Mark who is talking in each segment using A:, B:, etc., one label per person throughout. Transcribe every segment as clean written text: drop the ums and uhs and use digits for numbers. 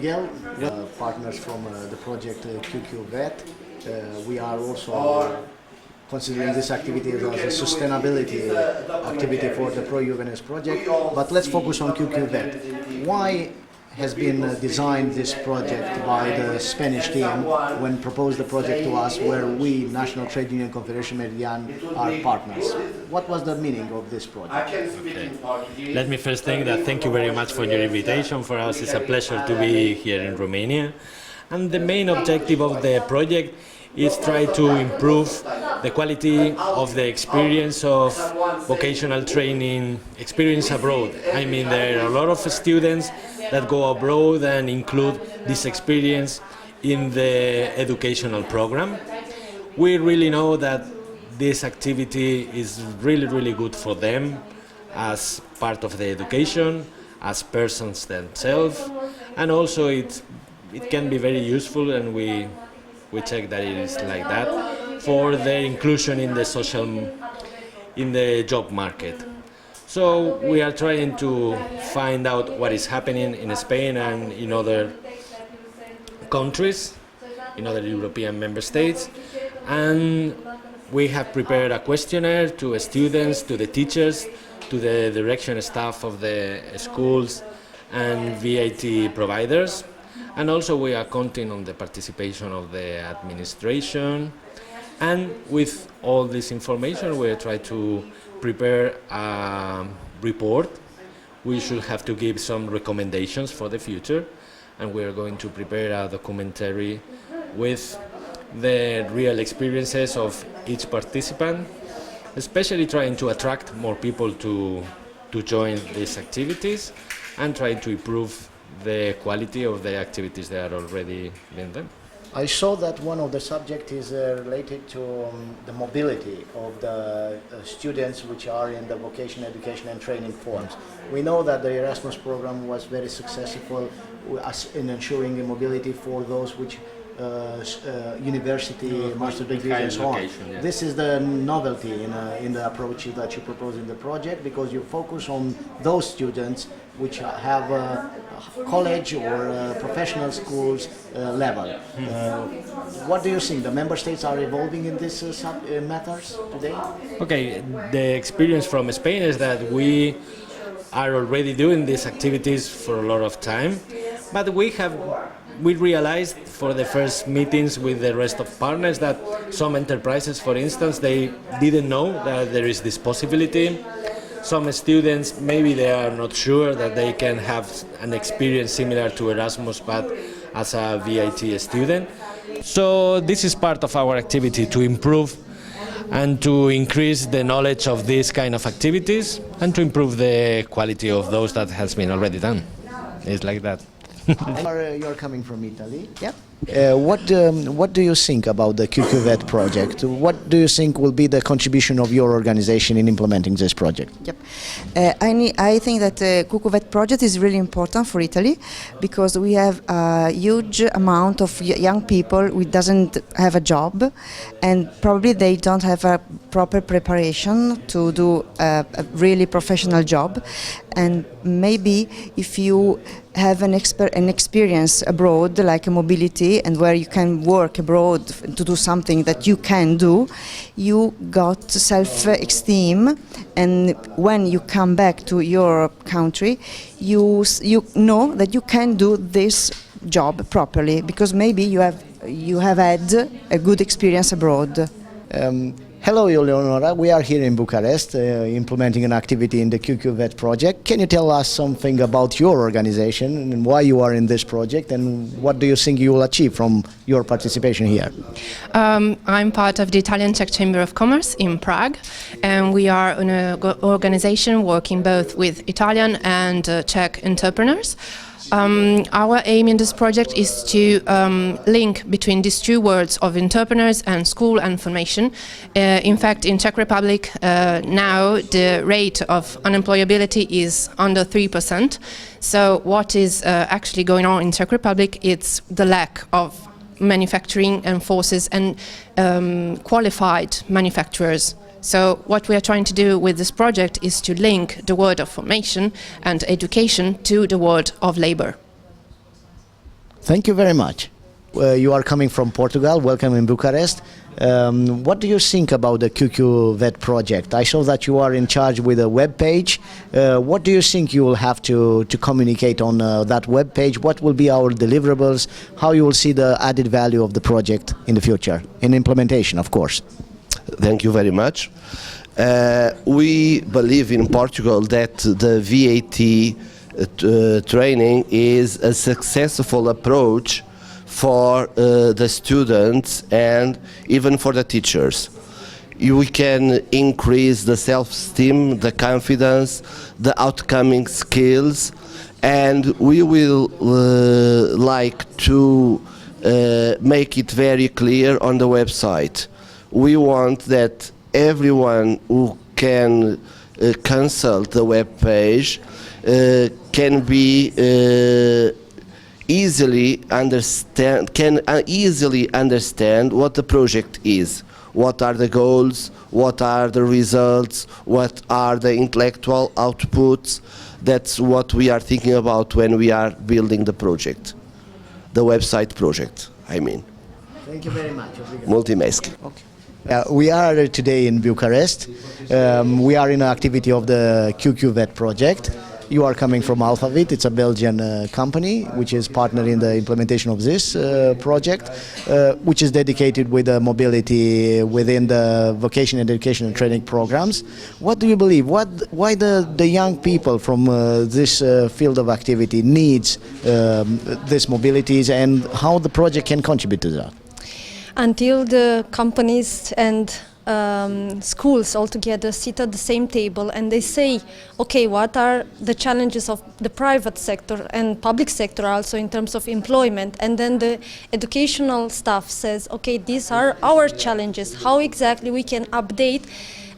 A: Miguel, partners from the project QQVET. We are also considering this activity as a sustainability activity for the Pro Juvenes project. But let's focus on QQVET. Why has been designed this project by the Spanish team when proposed the project to us, where we, National Trade Union Confederation MERIDIAN, are partners? What was the meaning of this project?
B: Okay. Let me first thank you very much for your invitation. For us it's a pleasure to be here in Romania. And the main objective of the project is try to improve the quality of the experience of vocational training experience abroad. I mean, there are a lot of students that go abroad and include this experience in the educational program. We really know that this activity is really good for them as part of the education, as persons themselves, and also it can be very useful, and we check that it is like that, for their inclusion in the job market. So we are trying to find out what is happening in Spain and in other countries, in other European member states, and we have prepared a questionnaire to students, to the teachers, to the direction staff of the schools and VAT providers. And also we are counting on the participation of the administration, and with all this information we try to prepare a report. We should have to give some recommendations for the future, and we are going to prepare a documentary with the real experiences of each participant, especially trying to attract more people to join these activities and try to improve the quality of the activities that are already being done.
A: I saw that one of the subjects is related to the mobility of the students which are in the vocational education and training forms. We know that the Erasmus program was very successful in ensuring the mobility for those which university, master degrees and so on.
B: Yeah.
A: This is the novelty in the approach that you propose in the project, because you focus on those students which have college or professional schools level. What do you think? The member states are evolving in these matters today?
B: Okay, the experience from Spain is that we are already doing these activities for a lot of time, but we realized for the first meetings with the rest of partners that some enterprises, for instance, they didn't know that there is this possibility. Some students, maybe they are not sure that they can have an experience similar to Erasmus, but as a VAT student. So this is part of our activity, to improve and to increase the knowledge of these kind of activities and to improve the quality of those that has been already done. It's like that.
A: You're coming from Italy.
C: Yep.
A: What do you think about the QQVET project? What do you think will be the contribution of your organization in implementing this project?
C: Yep. I think that the QQVET project is really important for Italy, because we have a huge amount of young people who doesn't have a job, and probably they don't have a proper preparation to do a really professional job. And maybe if you have an experience abroad, like a mobility, and where you can work abroad to do something that you can do, you got self-esteem, and when you come back to your country, you know that you can do this job properly, because maybe you have had a good experience abroad.
A: Hello, Eleonora. We are here in Bucharest implementing an activity in the QQVET project. Can you tell us something about your organization and why you are in this project, and what do you think you will achieve from your participation here?
D: I'm part of the Italian Czech Chamber of Commerce in Prague, and we are an organization working both with Italian and Czech entrepreneurs. Our aim in this project is to link between these two worlds of entrepreneurs and school and formation. In fact, in Czech Republic now the rate of unemployability is under 3%. So what is actually going on in Czech Republic, it's the lack of manufacturing and forces and qualified manufacturers. So what we are trying to do with this project is to link the world of formation and education to the world of labor.
A: Thank you very much. You are coming from Portugal. Welcome in Bucharest. What do you think about the QQVET project? I saw that you are in charge with a web page. What do you think you will have to communicate on that web page? What will be our deliverables? How you will see the added value of the project in the future, in implementation, of course?
E: Thank you very much. We believe in Portugal that the VAT training is a successful approach for the students and even for the teachers. We can increase the self-esteem, the confidence, the outcoming skills, and we will like to make it very clear on the website. We want that everyone who can consult the web page can be easily understand what the project is, what are the goals, what are the results, what are the intellectual outputs. That's what we are thinking about when we are building the project, the website project, I mean.
A: Thank you very much.
E: Mulțumesc.
A: We are today in Bucharest. We are in an activity of the QQVET project. You are coming from Alphavit. It's a Belgian company which is partner in the implementation of this project, which is dedicated with mobility within the vocation education and training programs. What do you believe? Why the young people from this field of activity needs this mobilities, and how the project can contribute to that?
F: Until the companies and schools all together sit at the same table and they say, okay, what are the challenges of the private sector and public sector also in terms of employment, and then the educational staff says, okay, these are our challenges, how exactly we can update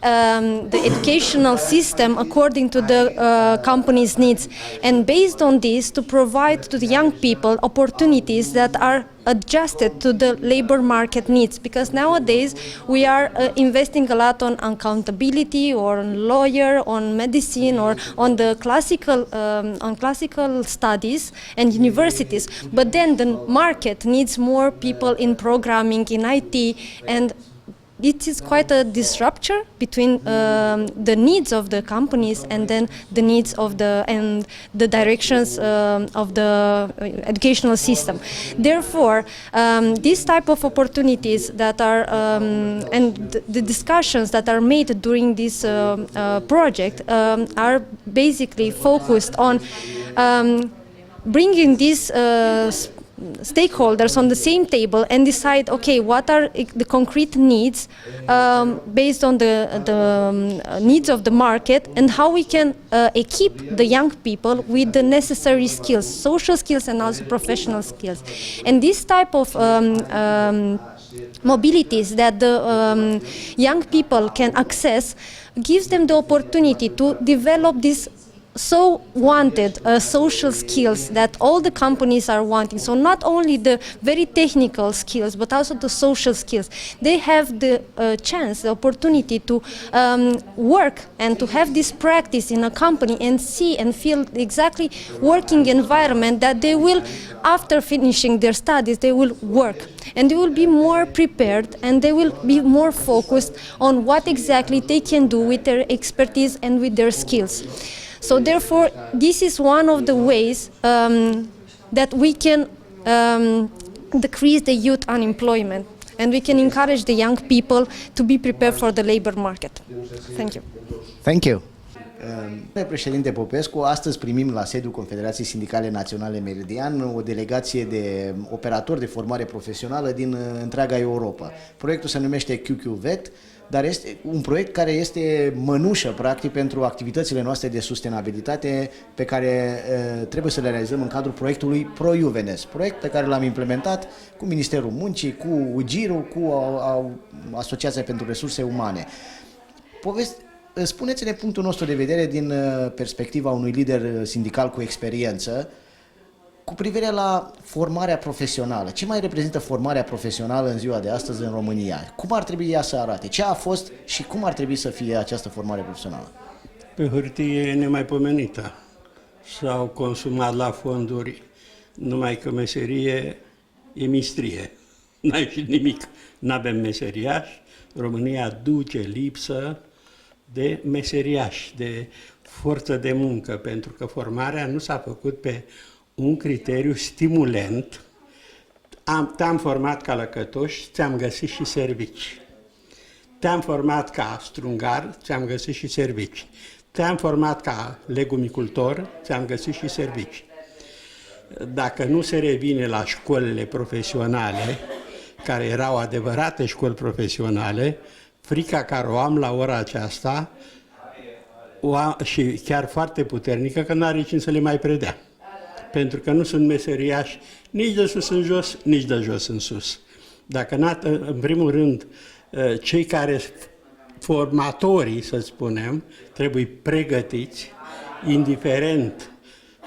F: the educational system according to the company's needs, and based on this to provide to the young people opportunities that are adjusted to the labor market needs, because nowadays we are investing a lot on accountability or on lawyer, on medicine, or on the classical studies and universities, but then the market needs more people in programming, in IT, and it is quite a disruption between the needs of the companies and then the needs of the directions of the educational system. Therefore, these type of opportunities that are and the discussions that are made during this project are basically focused on bringing these stakeholders on the same table and decide, okay, what are the concrete needs based on the needs of the market, and how we can equip the young people with the necessary skills, social skills and also professional skills. And this type of mobilities that the young people can access gives them the opportunity to develop this so wanted social skills that all the companies are wanting. So not only the very technical skills, but also the social skills. They have the chance, the opportunity to work and to have this practice in a company and see and feel exactly working environment that they will, after finishing their studies, they will work. And they will be more prepared and they will be more focused on what exactly they can do with their expertise and with their skills. So therefore, this is one of the ways that we can decrease the youth unemployment, and we can encourage the young people to be prepared for the labor market. Thank you.
A: Thank you. Președinte Popescu, astăzi primim la sediul Confederației Sindicale Naționale Meridian o delegație de operatori de formare profesională din întreaga Europa. Proiectul se numește QQVET, dar este un proiect care este mănușă, practic, pentru activitățile noastre de sustenabilitate pe care trebuie să le realizăm în cadrul proiectului Pro Juvenes, proiect pe care l-am implementat cu Ministerul Muncii, cu UGIR-ul, cu Asociația pentru Resurse Umane. Spuneți-ne punctul nostru de vedere din perspectiva unui lider sindical cu experiență cu privire la formarea profesională. Ce mai reprezintă formarea profesională în ziua de astăzi în România? Cum ar trebui ea să arate? Ce a fost și cum ar trebui să fie această formare profesională?
G: Pe hârtie e nemaipomenită. S-au consumat la fonduri numai că meserie e mistrie. N-ai și nimic, n-avem meseriași. România duce lipsă de meseriași, de forță de muncă, pentru că formarea nu s-a făcut pe un criteriu stimulent. Te-am format ca lăcătoș, ți-am găsit și servici. Te-am format ca strungar, ți-am găsit și servici. Te-am format ca legumicultor, ți-am găsit și servici. Dacă nu se revine la școlile profesionale, care erau adevărate școli profesionale, frica care o am la ora aceasta, și chiar foarte puternică, că n-are cine să le mai predea. Pentru că nu sunt meseriași nici de sus în jos, nici de jos în sus. Dacă în primul rând, cei care, formatorii, să spunem, trebuie pregătiți, indiferent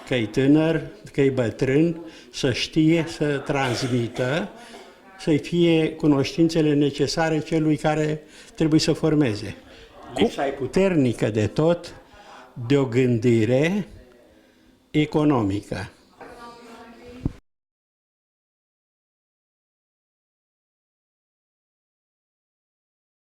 G: că e tânăr, că e bătrân, să știe să transmită, să-i fie cunoștințele necesare celui care trebuie să formeze. Lipsa e puternică de tot de o gândire economică.